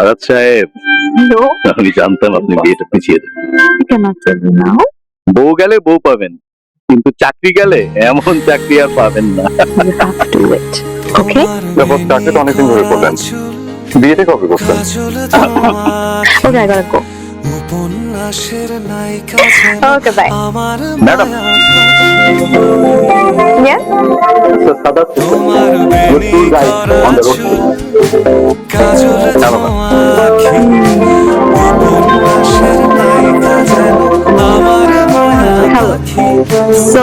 আজাদ সাহেব, No, আমি জানতাম আপনি বিয়েটা পিছিয়ে দেবেন। I cannot tell you now. বউ গেলে বউ পাবেন, কিন্তু চাকরি গেলে এমন চাকরি আর পাবেন না। You have to wait. Okay? তারপর চাকরি তো অনেকদিন ধরে করলেন, বিয়েটা কবে করছেন? Okay, I gotta go. Okay, bye. Madam, Yeah? Sadat, your tour guide on the road. Hello, ma'am. Hello. So,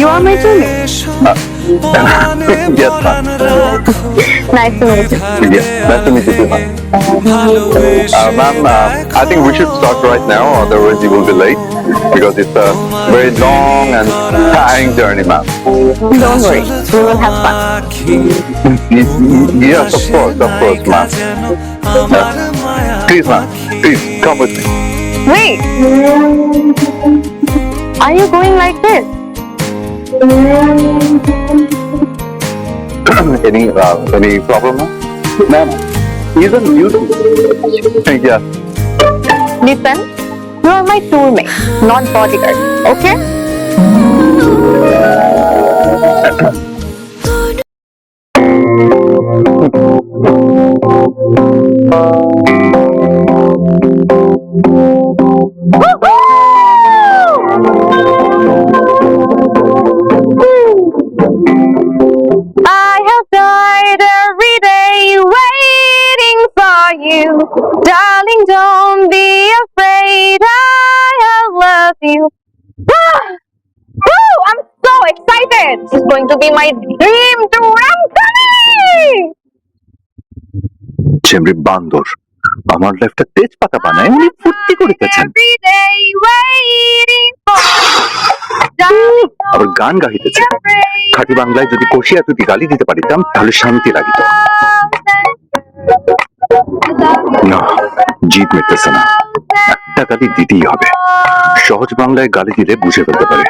you are my teammate? Yes, ma'am. Nice to meet you. Yes, nice to meet you too, ma'am. Ma'am, I think we should start right now, otherwise you will be late because it's a very long and tiring journey, ma'am. Don't worry, we will have fun. Yes, of course, ma'am. Please, ma'am, please come with me. Wait! Are you going like this? Any problem, ma'am? Ma'am, even you. Yes. Listen, you are my tourmate, not bodyguard. Okay? I have died every day waiting for you. Darling, don't be afraid. I have loved you. Woo! I'm so excited. It's going to be my dream tour. I'm coming! চেমরি বান্দর আমার লাইফটা তেজপাতা বানায় উনি ফুর্তি করিতেছেন, Every day waiting for you. Darling, আবার গান গাইতেছে। খাঁটি বাংলায় যদি কষিয়া তুই গালি দিতে পারিতাম তাহলে শান্তি লাগিত। না, জিত মিটতেছে না, একটা গালি দিতেই হবে। সহজ বাংলায় গালি দিলে বুঝে ফেলতে পারে,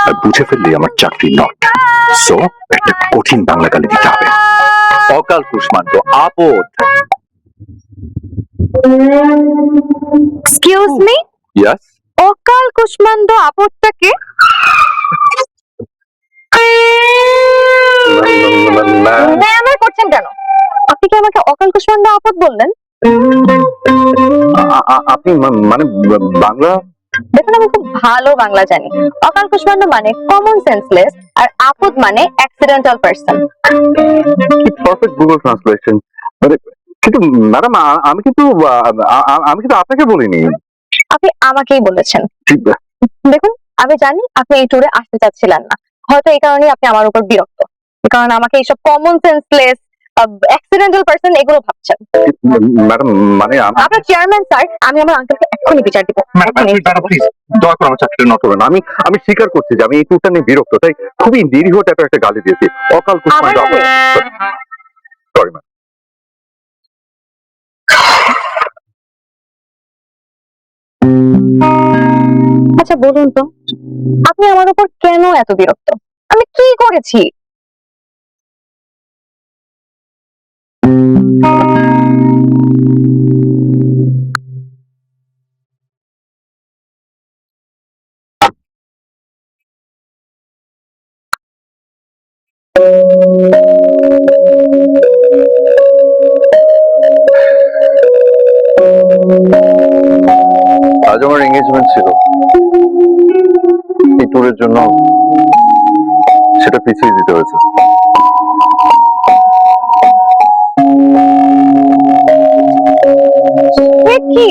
আর বুঝে ফেললে আমার চাকরি নট। সো একটা কঠিন বাংলা গালি দিতে হবে। অকাল কুষ্মাণ্ড আপদ। Excuse me? ইয়াস, অকাল কুষ্মান্ড আপদটাকে ম্যাম করছেন কেন? আপনি কি আমাকে অকাল কুষ্মান্ড আপদ বললেন? আপনি মানে বাংলা? দেখুন, আমি খুব ভালো বাংলা জানি। অকাল কুষ্মান্ড মানে কমন সেন্সলেস, আর আপদ মানে accidental person. Perfect Google translation. মানে কিন্তু ম্যাডাম, আমি কিন্তু আপনাকে বলিনি। আপনি আমাকেই বলেছেন। ঠিক, দেখুন, আমি জানি আপনি এই ট্যুরে আসতে চাচ্ছিলেন না, হয়তো এই কারণে আপনি আমার উপর বিরক্ত, কারণ আমাকে এইসব কমন সেন্সলেস অ্যাক্সিডেন্টাল পারসন এগুলো ভাবছেন। ম্যাডাম মানে আপনার চেয়ারম্যান স্যার, আমি আমার আঙ্কেলকে এক্ষুনি বিচার দিব। প্লিজ দয়া করে আমার চাকরিটা নষ্ট করবেন। আমি স্বীকার করছি যে আমি এই ট্যুরটা নিয়ে বিরক্ত, তাই খুবই নিরীহ টাইপের একটা গালি দিয়েছি। অকাল কুষ্মাণ্ড। Sorry ma'am. আচ্ছা বলুন তো, আপনি আমার উপর কেন এত বিরক্ত? আমি কি করেছি? আজ আমার এঙ্গেজমেন্ট ছিল, এই ট্যুরের জন্য সেটা পিছিয়ে দিতে হয়েছে। কি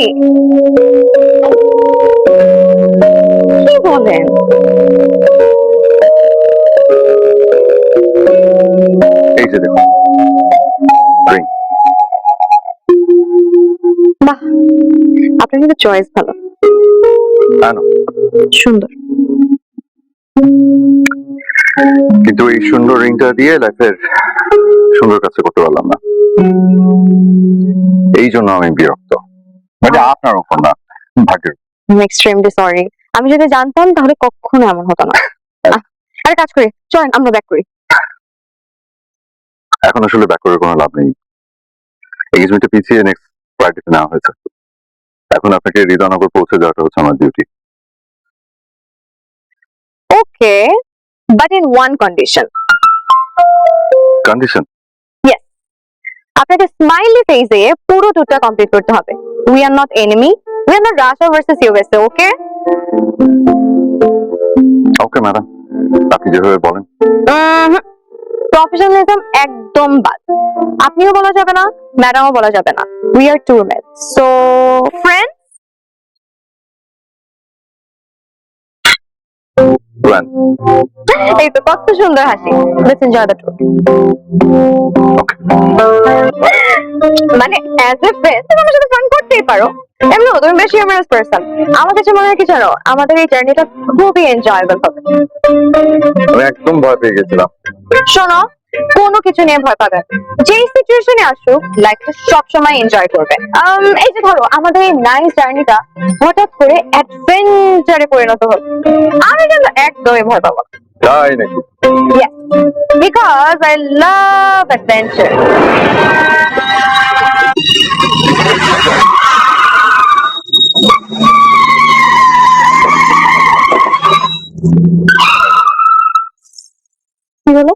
কি বলেন? এই যে দেখুন, ring। বাহ, আপনার কিন্তু চয়েস ভালো, কেন? সুন্দর। কিন্তু এই সুন্দর রিংটা দিয়ে লাইফের সুন্দর কাছে করতে পারলাম না, এই জন্য আমি বিরক্ত। মানে আপনার উপর না, ভাগ্যের। এক্সট্রিমলি সরি, আমি যদি জানতাম তাহলে কখনো এমন হতো না। আরে কাজ করি, চলেন আমরা ব্যাক করি। এখন আসলে ব্যাক করে কোনো লাভ নেই, এঙ্গেজমেন্টটা পিছিয়ে নেক্সট ফ্লাইটে নেওয়া হয়েছে। এখন আপনাকে হৃদয়নগর পৌঁছে দেওয়াটা হচ্ছে আমার duty. Okay, but in one condition. Condition? আপনাকে স্মাইলি ফেসে পুরো ট্যুরটা কমপ্লিট করতে হবে। We are not enemy, we are not Russia versus USA, okay? Okay madam, আপনি যেভাবে বলেন। প্রফেশনালিজম একদম বাদ। আপনিও বলা যাবে না, ম্যাডামও বলা যাবে না। We are tour mate, so friend. Plan. এই তো কত সুন্দর হাসি। Let's enjoy the tour. Okay. মানে অ্যাজ এ ফ্রেন্ড তুমি আমার সাথে ফান করতেই পারো। এমনি তুমি বেশি হিউমারাস পারসন। আমার কাছে মনে হয় কি জানো, আমাদের এই জার্নিটা খুবই এনজয়েবল হবে। আমি একদম ভয় পেয়ে গেছিলাম। শোনো, কোনো কিছু নিয়ে ভয় পাবে না। যেই সিচুয়েশনে আসুক লাইফটা সবসময় এনজয় করবে। এই যে ধরো আমাদের এই নাইস জার্নিটা হঠাৎ করে অ্যাডভেঞ্চারে পরিণত হলো, আমি কিন্তু একদমই ভয় পাবো না। তাই নাকি? Yes, because I love adventure. কি হলো?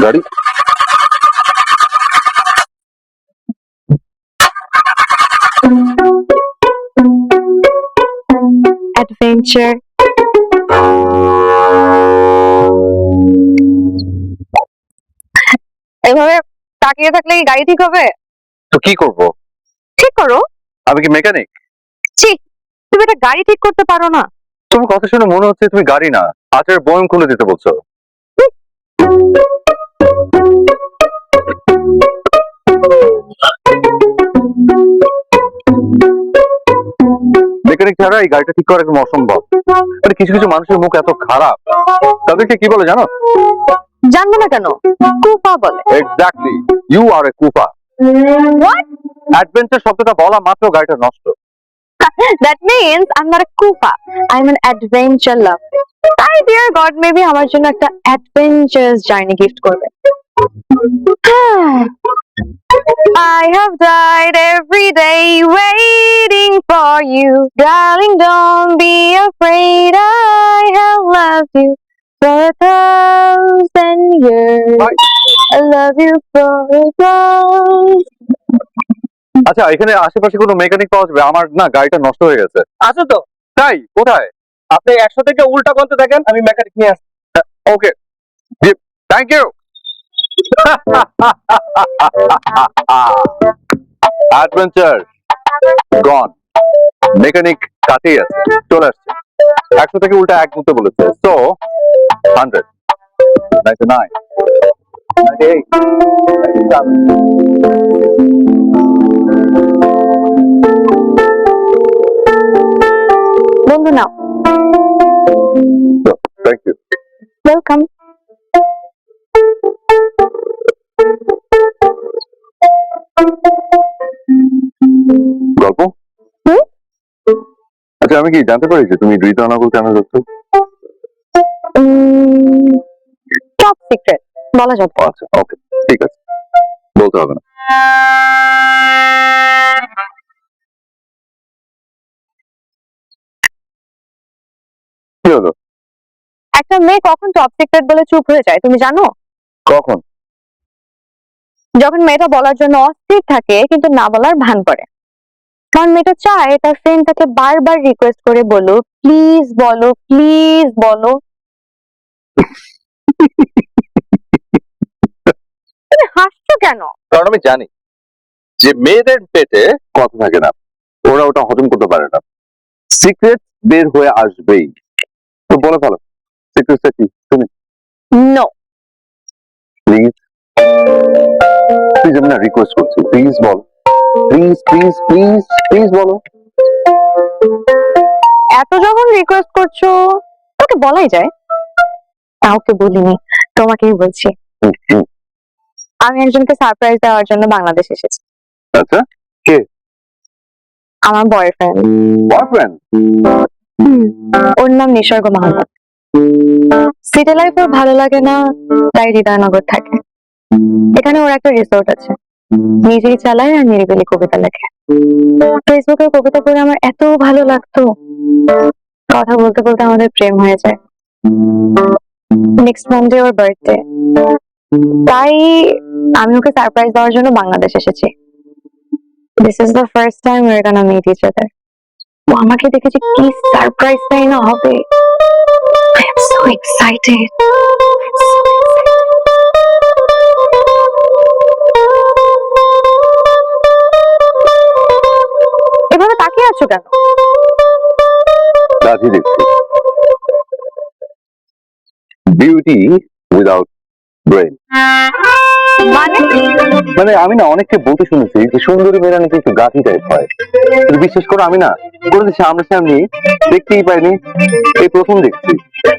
গাড়ি? Adventure. এভাবে তাকিয়ে থাকলে কি গাড়ি ঠিক হবে? তো কি করব? ঠিক করো। আমি কি মেকানিক? ছি, তুমি একটা গাড়ি ঠিক করতে পারো না? তোমার কথা শুনে মনে হচ্ছে তুমি গাড়ি না, আচারের বয়ম খুলে দিতে বলছো। মেকানিক ছাড়া এই গাড়িটা ঠিক করা একদম অসম্ভব। মানে কিছু কিছু মানুষের মুখ এত খারাপ, তাদেরকে কি বলে জানো? জানবো না কেন, কুফা বলে। এক্স্যাক্টলি, ইউ আর এ কুফা। What? অ্যাডভেঞ্চার শব্দটা বলা মাত্র গাড়িটা নষ্ট। That means I'm not a kufa. I'm an adventure lover. তাই dear God maybe আমার জন্য একটা adventurous journey gift করবে। I have died every day waiting for you. Darling, don't be afraid. I have loved you for 1,000 years. I love you for a আচ্ছা, এখানে আশেপাশে কোনো mechanic পাওয়া যাবে? আমার না গাড়িটা নষ্ট হয়ে গেছে। আছে তো। তাই? কোথায়? আপনি 100 থেকে উল্টা গুনতে থাকেন, আমি মেকানিক নিয়ে আসছি। Okay, thank you. Adventure gone, mechanic কাছেই আছে, চলে আসছে। 100 থেকে উল্টা 1 গুনতে বলেছে, সো 100, 99, 98, 97। বন্ধু নাও। Thank you. ওয়েলকাম। গল্প? হুম? আচ্ছা, আমি কি জানতে পারি যে তুমি হৃদয়নগর কেন যাচ্ছ? টপ সিক্রেট, বলা যাবে না। আচ্ছা, ওকে, ঠিক আছে, বলতে হবে না। কি হলো? একটা মেয়ে কখন টপ সিক্রেট বলে চুপ হয়ে যায় তুমি জানো? কখন? যখন মেয়েটা বলার জন্য অস্থির থাকে কিন্তু না বলার ভান করে। কারণ মেয়েটা চায় তার ফ্রেন্ড তাকে বারবার রিকোয়েস্ট করে বলো, প্লিজ বলো, প্লিজ বলো। তুমি হাসছো কেন? কারণ আমি জানি যে মেয়েদের পেটে কথা থাকে না, ওরা ওটা হজম করতে পারে না। সিক্রেট বের হয়ে আসবেই, তো বলে ফেলো সিক্রেটটা কি শুনি। নো। প্লিজ প্লিজ, আমি না রিকোয়েস্ট করছি, please ball, please please please please বলো। এত যখন রিকোয়েস্ট করছো ওকে বলাই যায়। কাউকে বলিনি, তোমাকেই বলছি। আমি একজনকে সারপ্রাইজ দেওয়ার জন্য বাংলাদেশ এসেছি। আচ্ছা, আমার বয়ফ্রেন্ড। বয়ফ্রেন্ড? ওর নাম নিসর্গ মাহমুদ। সিটি লাইফ ওর ভালো লাগে না, তাই হৃদয়নগর থাকে। এখানে ওর একটা রিসোর্ট আছে, নিজেই চালায় আর নিরিবিলি কবিতা লেখে। ফেসবুকের কবিতা পড়ে আমার এত ভালো লাগতো, কথা বলতে বলতে আমাদের প্রেম হয়ে যায়। নেক্সট মানডে ওর বার্থডে, তাই আমি ওকে সারপ্রাইজ দেওয়ার জন্য বাংলাদেশ এসেছি। This is the first time we are gonna meet each other. ও আমাকে দেখে যে কি সারপ্রাইজটাই না হবে। I am so excited. এভাবে তাকিয়ে আছো কেন? গাধি দেখছি, বিউটি উইদাউট ব্রেন। মানে মানে আমি না অনেককে বলতে শুনেছি যে সুন্দরী মেয়েরা নাকি একটু গাধি টাইপ হয়, কিন্তু বিশ্বাস করো আমি না কোনোদিন সামনাসামনি দেখতেই পাইনি, এই প্রথম দেখছি।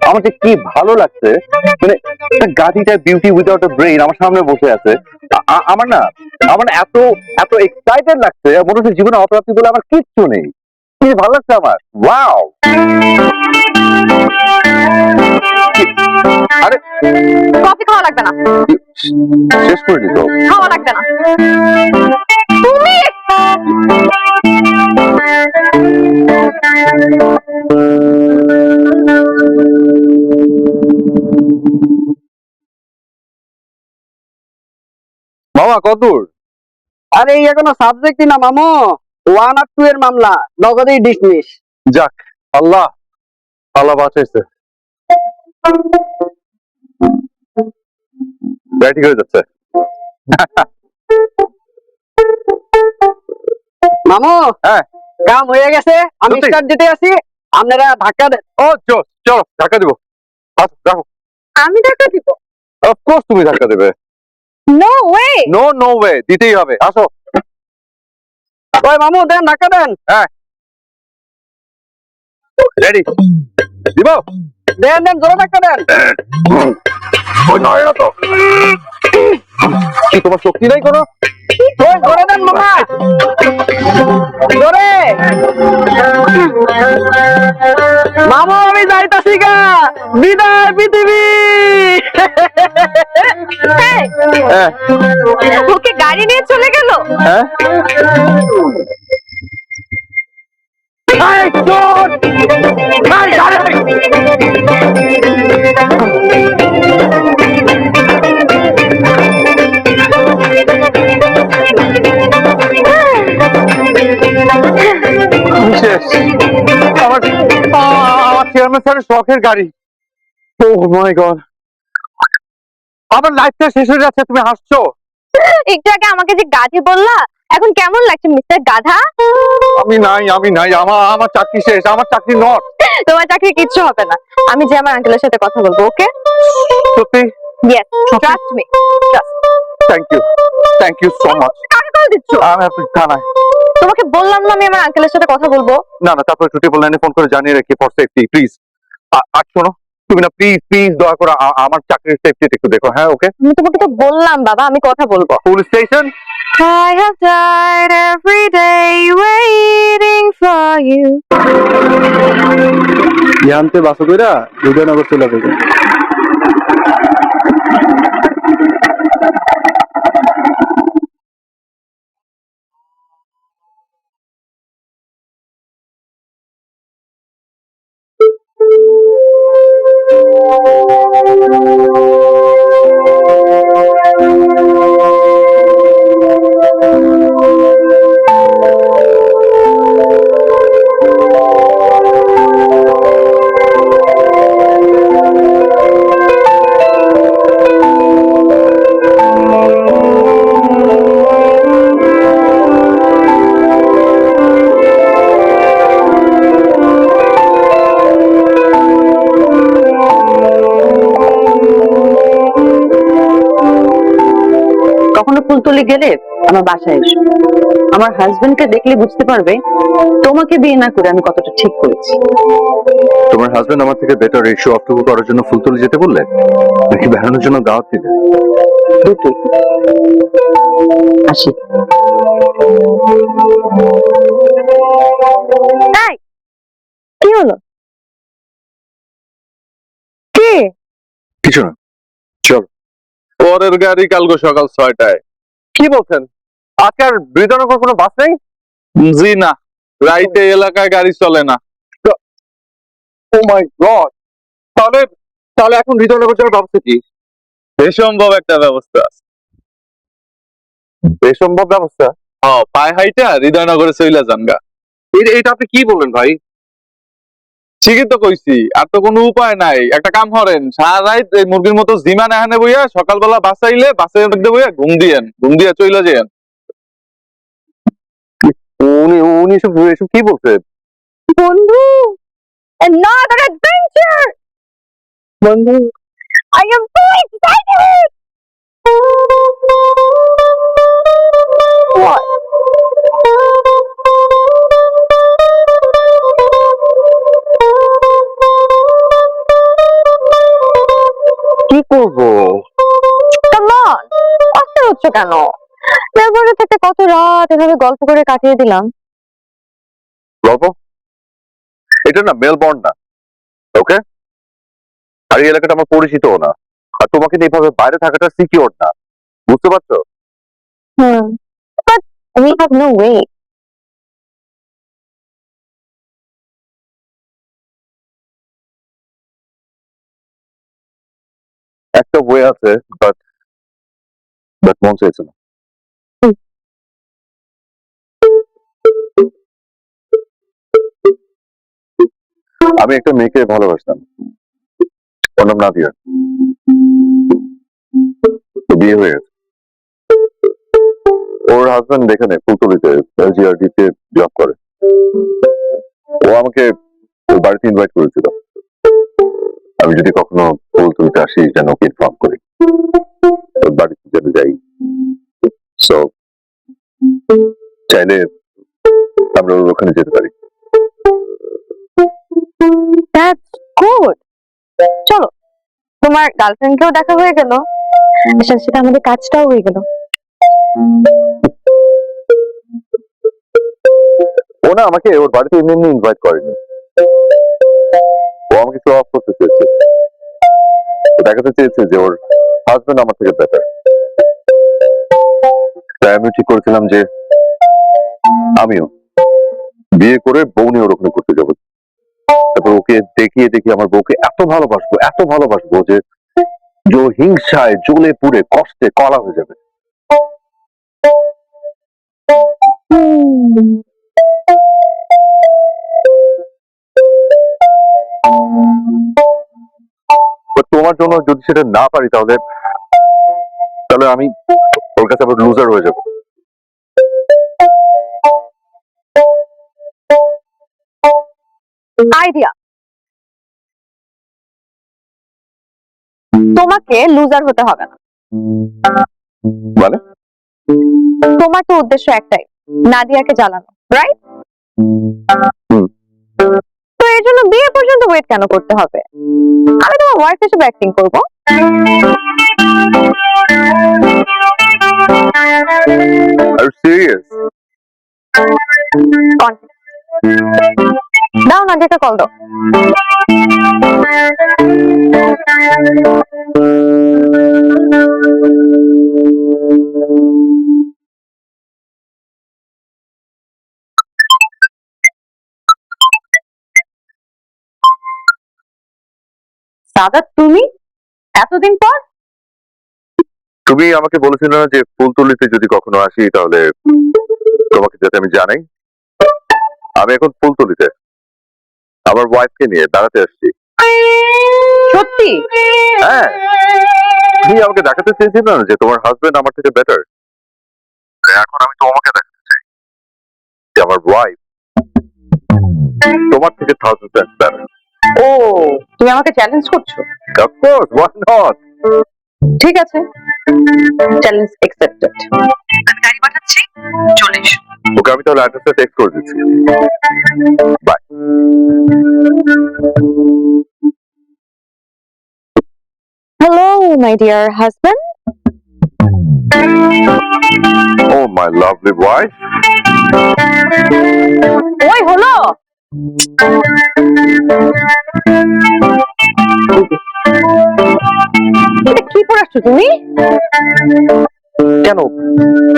আমার যে কি ভালো লাগছে, মানে একটা গাধি type beauty without a brain আমার সামনে বসে আছে। আমার না এত এত এক্সাইটেড লাগছে, মনে হচ্ছে জীবনে অপ্রাপ্তি বলে আমার কিচ্ছু নেই। কি ভালো লাগছে আমার, ওয়াও। আরে কফি খাওয়া লাগবে না, শেষ করে দিত। খাওয়া লাগবে না। তুমি মামা কত দূর? আরে এই এখনো সাবজেক্টই না মামু, 1 আর 2 এর মামলা নগদেই ডিসমিস। যাক, আল্লাহ আল্লাহ বাঁচাইছে। ঠিক হয়ে যাচ্ছে। মামু হ্যাঁ কাম হয়ে গেছে, আমি সত্যি? স্টার্ট দিতে আছি, আপনারা ধাক্কা দেন। ও চলো চলো ধাক্কা দিব। আচ্ছা রাখো। আমি ধাক্কা দিব? অফকোর্স তুমি ধাক্কা দেবে। No way. No no way, দিতেই হবে। আসো। ওই মামু দেন, ধাক্কা দেন। হ্যাঁ রেডি, দিব। দেন দেন, জোরে ধাক্কা দেন। ওই নয় না তো, কি তোমার শক্তি নাই কোনো? ওই জোরে দেন মামা, জোরে। মামু আমি যাইতাছি গা, বিদায় পৃথিবী। হ্যাঁ ওকে গাড়ি নিয়ে চলে গেল। হ্যাঁ এই চোর, এই গাড়ি। শেষ। আমার আমার চেয়ারম্যান স্যারের শখের গাড়ি। ও মাই গড, আমার লাইফটা শেষ হয়ে যাচ্ছে, তুমি হাসছো। একটু আগে আমাকে যে গাধি বললা, এখন কেমন লাগছে মিস্টার গাধা? আমি নাই আমার চাকরি শেষ, আমার চাকরি নট। তোমার চাকরি কিচ্ছু হবে না, আমি যে আমার আঙ্কেলের সাথে কথা বলবো। ওকে? সত্যি? Yes, trust me. Thank you so much. কাকে কল দিচ্ছ? আমি একটু থানায়। তোমাকে বললাম না আমি আমার আঙ্কেলের সাথে কথা বলবো। না তারপর একটু ট্রিপল লাইনে ফোন করে জানিয়ে রাখি ফর সেফটি প্লিজ। আর শোনো, তুমি না প্লিজ দয়া করে আমার চাকরির সেফটি একটু দেখো। হ্যাঁ ওকে? আমি তোমাকে তো বললাম বাবা আমি কথা বলবো। Police station. I have died every day waiting for you. ইয়ানতে বাসা কইরা হৃদয়নগর চলে যাবে। কখনো ফুলতলি গেলে আমার বাসায় এসো, আমার হাজবেন্ডকে দেখলে বুঝতে পারবে তোমাকে বিয়ে না করে আমি কতটা ঠিক করেছি। তোমার হাজবেন্ড আমার থেকে বেটার রেশিও অফটুকু করার জন্য ফুলতলি যেতে বললে, নাকি বেড়ানোর জন্য দাওয়াত দিলে? দুটোই। আসি। কি হলো? কিছু না, চল। পরের গাড়ি কালকে সকাল 6টায়। কি বলছেন? আজকে আর বিধাননগর কোনো বাস নেই? জি না, রাইতে এলাকায় গাড়ি চলে না। ও মাই গড, তাহলে তাহলে এখন বিধাননগর যাওয়ার ব্যবস্থা কি? বেসম্ভব একটা ব্যবস্থা আছে। বেসম্ভব ব্যবস্থা? পায়ে হাইটা হৃদয়নগরে চইলা যান গা। এটা আপনি কি বললেন ভাই? ঠিকই তো কইছি, আর তো কোনো উপায় নাই। একটা কাম করেন, সারা রাত এই মুরগির মতো জিমান এখানে বইয়া সকালবেলা বাসাইলে বাসের মধ্যে বইয়া ঘুম দিয়া চইলা যান। উনি উনি এসব এসব কি বলছেন? বন্ধু, another adventure! বন্ধু, I am so excited! What? কি করবো? Come on! অস্থির হচ্ছ কেন? মেলবোর্নে থেকে কত রাত এভাবে গল্প করে কাটিয়ে দিলাম। গল্প? এটা না মেলবর্ন না, ওকে? আর এই এলাকাটা আমার পরিচিতও না, আর তোমাকে নিয়ে এইভাবে বাইরে থাকাটা সিকিউর না, বুঝতে পারছো? But we have no way. একটা ওয়ে আছে, বাট বাট মন চাইছে না। আমি একটা মেয়েকে ভালোবাসতাম, ওর নাম নাদিয়া। তো বিয়ে হয়ে গেছে। ওর হাজবেন্ড এখানে ফুলতলিতে LGRD তে জব করে। ও আমাকে ওর বাড়িতে ইনভাইট করেছিল, আমি যদি কখনো ফুলতলিতে আসি যেন ওকে ইনফর্ম করি, ওর বাড়িতে যেন যাই। সো চাইলে আমরা ওর ওখানে যেতে পারি। That's good. চলো, তোমার গার্লফ্রেন্ডকেও দেখা হয়ে গেল, সাথে সাথে আমাদের কাজটাও হয়ে গেল। ও না আমাকে ওর বাড়িতে এমনি এমনি ইনভাইট করেনি, ও আমাকে শো অফ করতে চেয়েছে। ও দেখাতে চেয়েছে যে ওর হাজবেন্ড আমার থেকে বেটার। তাই আমি ঠিক করেছিলাম যে আমিও বিয়ে করে বউ নিয়ে ওর ওখানে করতে যাবো। তারপর ওকে দেখিয়ে দেখিয়ে আমার বউকে এত ভালোবাসবো যে যে ও হিংসায় জ্বলে পুড়ে কষ্টে কলা হয়ে যাবে। But তোমার জন্য যদি সেটা না পারি তাহলে তাহলে আমি ওর কাছে আবার লুজার হয়ে যাবো। আইডিয়া, তোমাকে লুজার হতে হবে না। মানে? তোমার তো উদ্দেশ্য একটাই, নাদিয়াকে জ্বালানো, রাইট? তো এর জন্য বিয়ে পর্যন্ত ওয়েট কেন করতে হবে? আমি তোমার ওয়াইফ হিসেবে অ্যাক্টিং করবো। Are you serious? দাও, নাদিয়াকে কল দাও। দাদা, তুমি এতদিন পর? তুমি আমাকে বলেছিলে না যে ফুলতলিতে যদি কখনো আসি তাহলে তোমাকে যাতে আমি জানাই। আমি এখন ফুলতলিতে আমার ওয়াইফকে নিয়ে বেড়াতে আসছি। সত্যি? হ্যাঁ, তুমি আমাকে দেখাতে চেয়েছিলে না যে তোমার হাজবেন্ড আমার থেকে বেটার। এখন আমি তোমাকে দেখাতে চাই যে আমার ওয়াইফ তোমার থেকে 1000 টাইমস বেটার। ও, তুমি আমাকে চ্যালেঞ্জ করছো? Of course, why not? ঠিক আছে, চ্যালেঞ্জ অ্যাকসেপ্টেড। আমি গাড়ি পাঠাচ্ছি, চলে এসো। ওকে আমি তাহলে অ্যাড্রেসটা টেক্সট করে দিচ্ছি। Bye. Hello my dear husband. Oh my lovely wife. ওই হলো, এটা কি পরে আসছো তুমি? কেন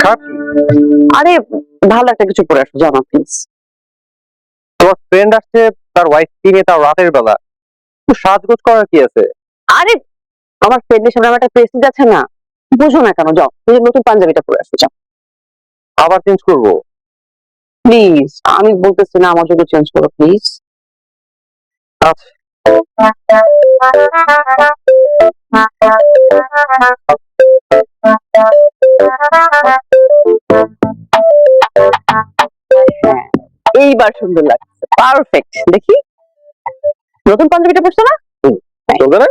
খারাপ কি? আরে ভালো একটা কিছু পরে আসো, জামা প্লিজ। তোমার ফ্রেন্ড আসছে, তার ওয়াইফ নিয়ে, তার রাতের বেলা, একটু সাজগোজ করার কি আছে? আরে আমার ফ্রেন্ডের সামনে আমার একটা প্রেস্টিজ আছে না, বুঝো না কেন? যাও, তুমি নতুন পাঞ্জাবিটা পরে আসো, যাও আবার চেঞ্জ করবো? প্লিজ। আমি বলতেছি না আমার জন্য চেঞ্জ করো প্লিজ। আচ্ছা, এইবার সুন্দর লাগছে, পারফেক্ট। দেখি নতুন পাঞ্জাবিটা পরছো না? চলবে না?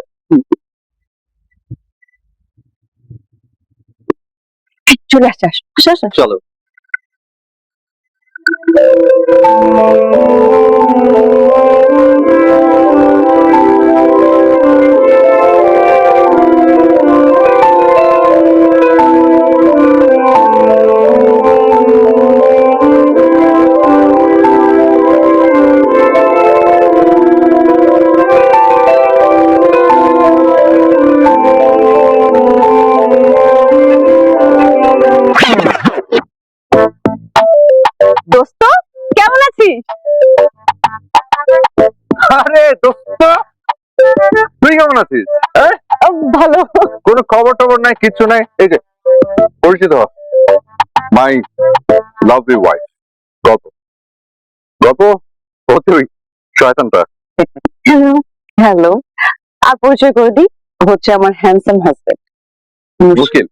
চলে আসছে, আসো আসো আসো। চলো। দোস্ত কেমন আছিস? আরে দোস্ত, তুই কেমন আছিস? হ্যাঁ, ভালো। কোনো খবর টবর নাই, কিচ্ছু নাই। এই যে পরিচিত মাই লাভলি ওয়াইফ গল্প। গল্প হচ্ছে ওই শয়তানটা। হ্যালো হ্যালো, আর পরিচয় করে দিই, হচ্ছে আমার হ্যান্ডসাম হাজবেন্ড। মুশকিল।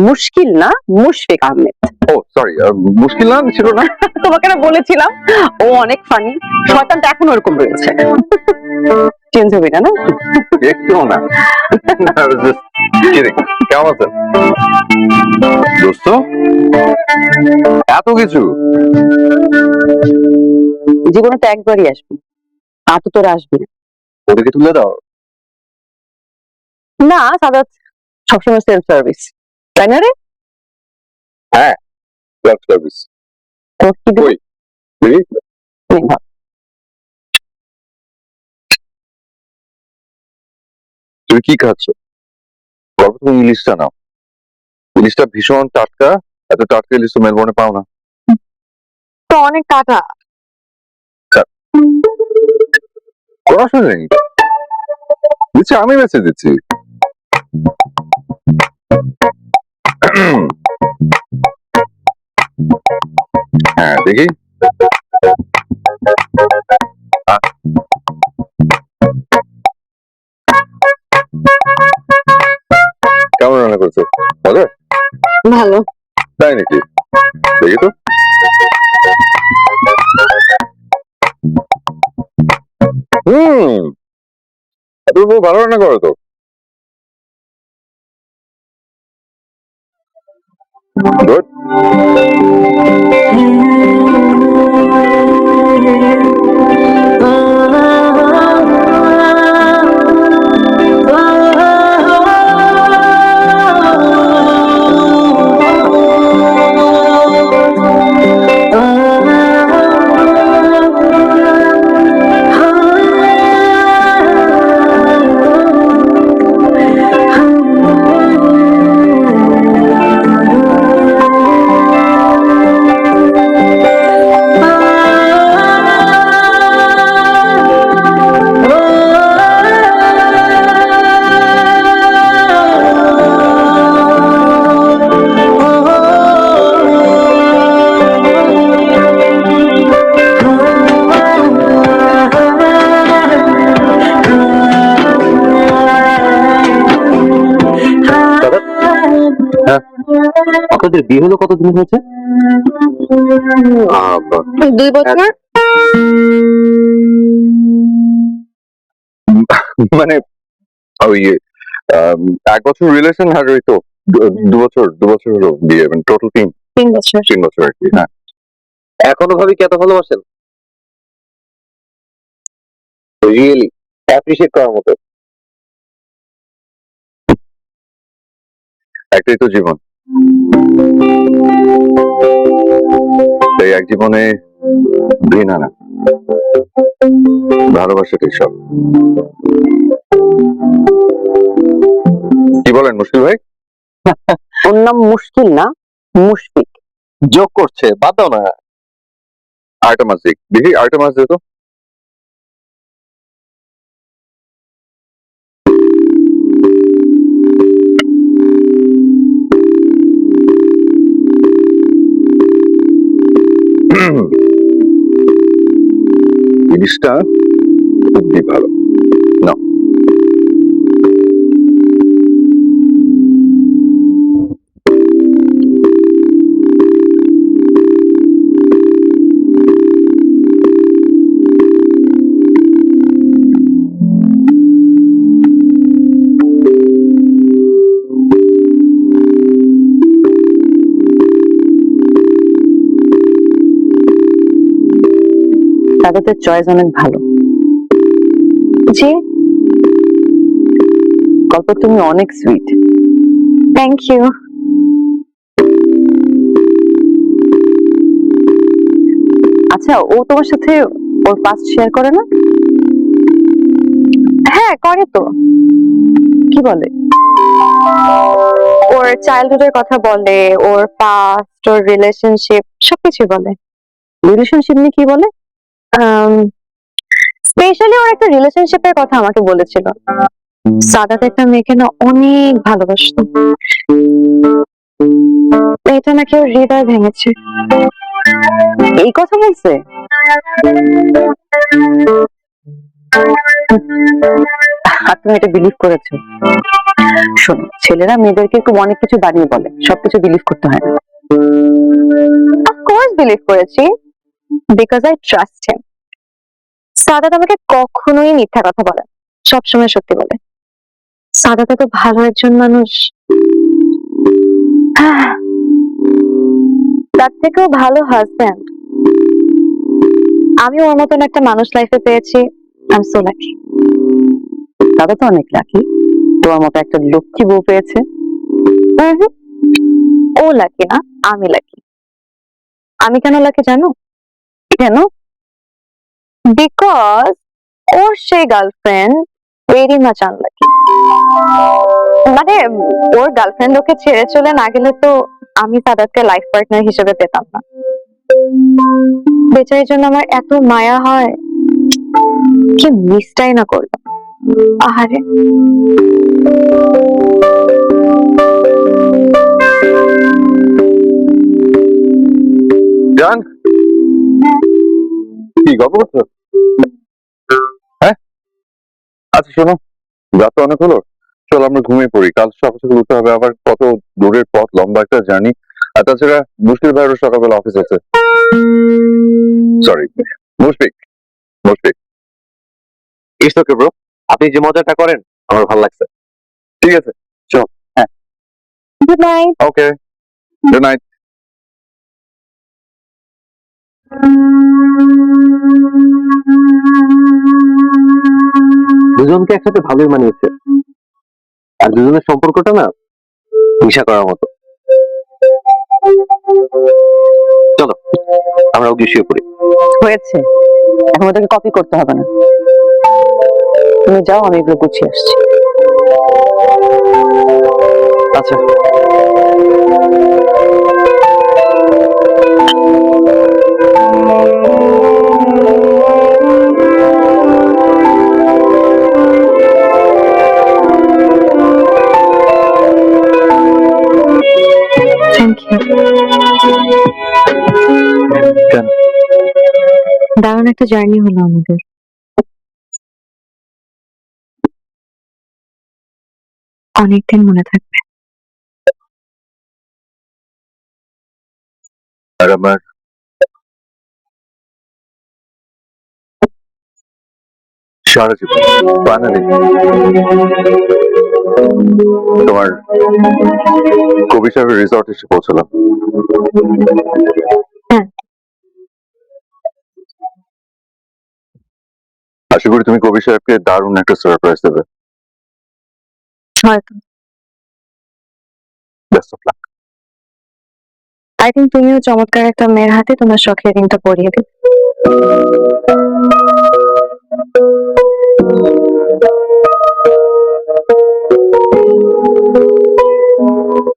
মুশকিল না, মুশফিক আহমেদ। ও সরি, মুশকিল না ছিল না। তোমাকে না বলেছিলাম ও অনেক ফানি, শয়তানটা এখন ওরকম রয়েছে। চেঞ্জ হবে না, না? একটু না। I was just kidding. কেমন আছেন দোস্ত? এত কিছু জীবনে তো একবারই আসবি, আর তো তোর আসবি না। ওদেরকে তুলে দাও। না সাদাত সবসময় সেলফ সার্ভিস, তাই না রে? Club service. তোর কি দিবো? ওই, দেখি, নে, ভাব। তুমি কি খাচ্ছ? গল্প, তুমি ইলিশটা নাও। ইলিশটা ভীষণ টাটকা, এত টাটকা ইলিশ তো মেলবোর্নে পাও না। তো অনেক কাটা। কোনো অসুবিধা নেই, দিচ্ছি, আমি বেঁচে দিচ্ছি। হ্যাঁ দেখি। কেমন রান্না করছো? মজা? ভালো। তাই নাকি? দেখি তো। এত ভালো রান্না করো তো। গুড। আপনাদের বিয়ে হলো কতদিন হয়েছে? 2 বছর। মানে ওই 1 বছর রিলেশন, আর ওই তো 2 বছর হলো বিয়ে, মানে টোটাল 3 বছর। 3 বছর আর কি। হ্যাঁ, এখনো ভাবি কি এত ভালোবাসেন? রিয়েলি অ্যাপ্রিশিয়েট করার মতো। একটাই তো জীবন, তাই এক জীবনে ঘৃণা না, ভালোবাসাটাই সব। কি বলেন মুশকিল ভাই? ওর নাম মুশকিল না, মুশফিক। যোগ করছে, বাদ দাও না। আরেকটা মাছ দিক, দেখি আরেকটা মাছ দিত। জিনিসটা খুবই ভালো না। তাদের চয়েস অনেক ভালো। জি, কল্প তুমি অনেক সুইট। Thank you. আচ্ছা, ও তোমার সাথে ওর পাস্ট শেয়ার করে না? হ্যাঁ, করে তো। কি বলে? ওর চাইল্ডহুডের কথা বলে, ওর পাস্ট, ওর রিলেশনশিপ সবকিছু বলে। রিলেশনশিপ নিয়ে কি বলে? স্পেশালি ওর একটা রিলেশনশিপের কথা আমাকে বলেছিল। সাদাত একটা মেয়েকে না অনেক ভালোবাসতো, এটা নাকি ওর হৃদয় ভেঙেছে। এই কথা বলছে? আর তুমি এটা বিলিভ করেছো? শোনো, ছেলেরা মেয়েদেরকে একটু অনেক কিছু বানিয়ে বলে, সবকিছু বিলিভ করতে হয় না। অফকোর্স বিলিভ করেছি, because I trust him. Sadat আমাকে কখনোই মিথ্যা কথা বলে, সবসময় সত্যি বলে। সাদাত তো ভালো একজন মানুষ, তার থেকেও ভালো হাজব্যান্ড আমি ওর মতন একটা মানুষ লাইফে পেয়েছি। I am so lucky. দাদা তো অনেক লাকি, তোমার মতো একটা লক্ষ্মী বউ পেয়েছে। ও লাকি না, আমি লাকি। আমি কেন লাকি জানো? কেন? বিকজ ওর সেই গার্লফ্রেন্ড ভেরি মাচ আনলাকি। মানে ওর গার্লফ্রেন্ড ওকে ছেড়ে চলে না গেলে তো আমি সাদাতকে লাইফ পার্টনার হিসেবে পেতাম না। বেচারির জন্য আমার এত মায়া হয়, কি মিসটাই না করলাম। আহারে, জান, কি গল্প করছো? হ্যাঁ, আচ্ছা শোনো, রাত তো অনেক হলো, চলো আমরা ঘুমিয়ে পড়ি। কাল সকাল সকাল উঠতে হবে, আবার কত দূরের পথ, লম্বা একটা জার্নি। আর তাছাড়া মুশকিল ভাইয়েরও সকালবেলা অফিস আছে। Sorry, Mushfiq, Mushfiq. It's okay bro, আপনি যে মজাটা করেন আমার ভালো লাগছে। ঠিক আছে, চল। হ্যাঁ, গুড নাইট। ওকে, গুড নাইট। দুজনকে একসাথে ভালোই মানিয়েছে, আর দুজনের সম্পর্কটা না হিংসা করার মতো। চলো আমরা ওকে শুয়ে পড়ি। হয়েছে, এখন ওটাকে কপি করতে হবে না। তুমি যাও, আমি এগুলো গুছিয়ে আসছি। আচ্ছা, থ্যাংক ইউ। কেন? দারুণ একটা জার্নি হলো আমাদের। অনেকদিন মনে থাকবে। আর আমার সারা জীবন। ফাইনালি তোমার কবি সাহেবের রিসর্ট এসে পৌঁছলাম। হ্যাঁ। আশা করি তুমি কবি সাহেবকে দারুণ একটা সারপ্রাইজ দেবে। হয়তো। Best of luck. I think তুমিও চমৎকার একটা মেয়ের হাতে তোমার শখের রিংটা পরিয়ে দিবে।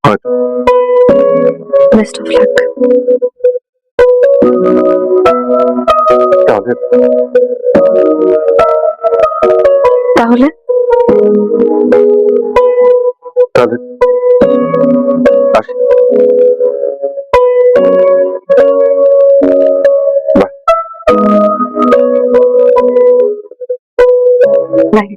হয়তো। Best of luck. তাহলে তাহলে তাহলে আসি। বাই।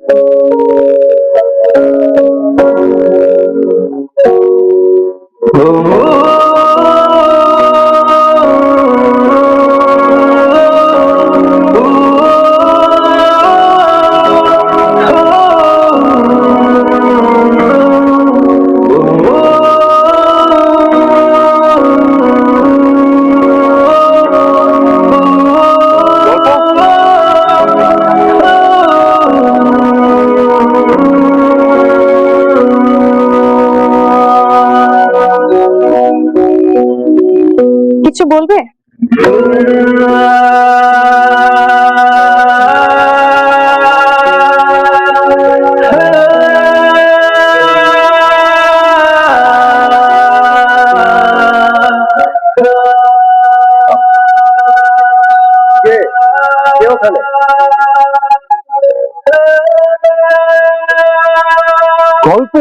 কিছু বলবে? গল্প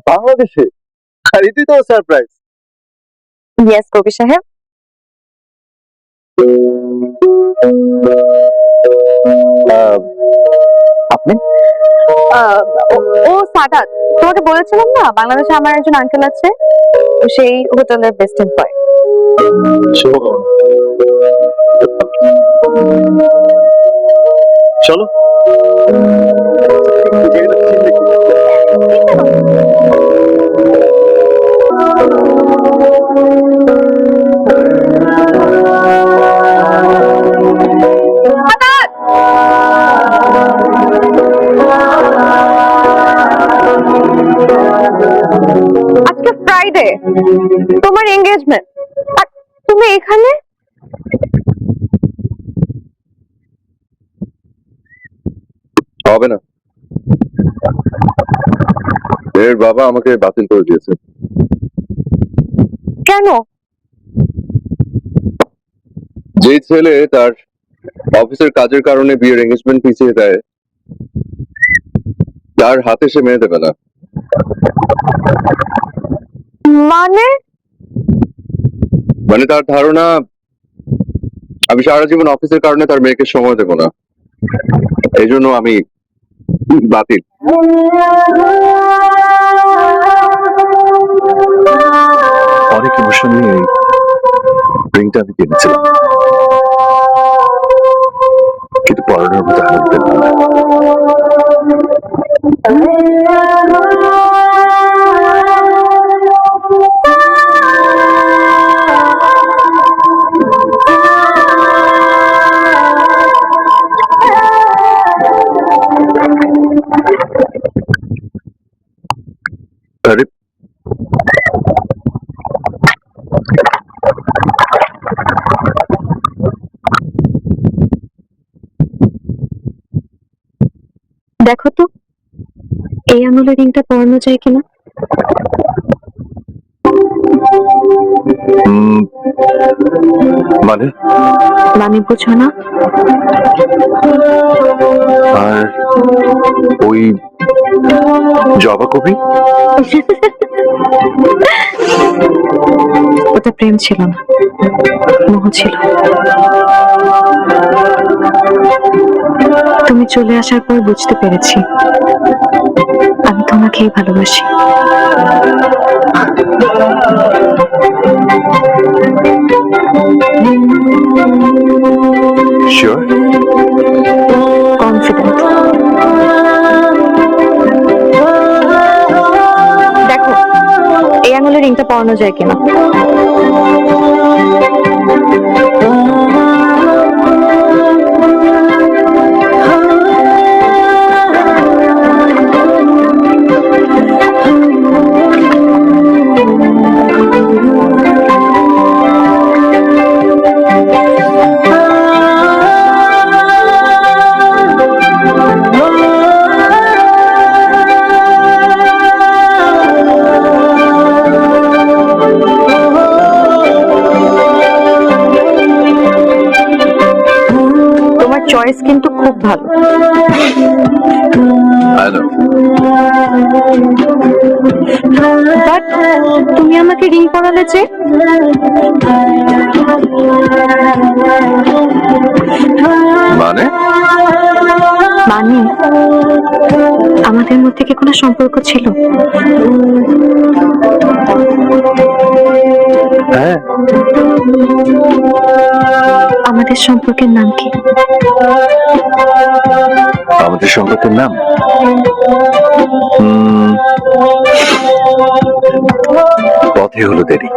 বাংলাদেশে, আর এটাই তো সারপ্রাইজ। ইয়েস কবি সাহেব। আপনি ও সাদাত, তোমাকে বলেছিলাম না বাংলাদেশে আমার একজন আঙ্কেল আছে, ও সেই হোটেলের বেস্ট এমপ্লয়। শুভকামনা। চলো। আজকে ফ্রাইডে, তোমার এঙ্গেজমেন্ট, আর তুমি এখানে? হবে না, এর বাবা আমাকে বাতিল করে দিয়েছে। কেন? যেই ছেলে তার অফিসের কাজের কারণে বিয়ের এঙ্গেজমেন্ট পিছিয়ে দেয়, তার হাতে সে মেয়ে দেবে না। মানে? মানে তার ধারণা আমি সারা জীবন অফিসের কারণে তার মেয়েকে সময় দেব না, এই জন্য আমি বাতিল। অনেক ইমোশন নিয়ে রিংটা আমি কিনেছিলাম, কিন্তু পড়ানোর মতো হাল পেলাম না। আরে দেখো তো এই আঙুলের রিংটা পরানো যায় কিনা। মানে মানে বুঝো না? আর ওই জবা কবি, ওটা প্রেম ছিল না, মোহ ছিল। তুমি চলে আসার পর বুঝতে পেরেছি আমি তোমাকেই ভালোবাসি। শিওর? কনফিডেন্ট। দেখো এই আঙুলের রিংটা পরানো যায় কিনা। চয়েস কিন্তু খুব ভালো। হ্যালো, বাট তুমি আমাকে রিং পরালে যে? মানে মানে আমাদের মধ্যে কি কোনো সম্পর্ক ছিল? হ্যাঁ, আমাদের সম্পর্কের নাম কি? আমাদের সম্পর্কের নাম পথে হলো দেরি।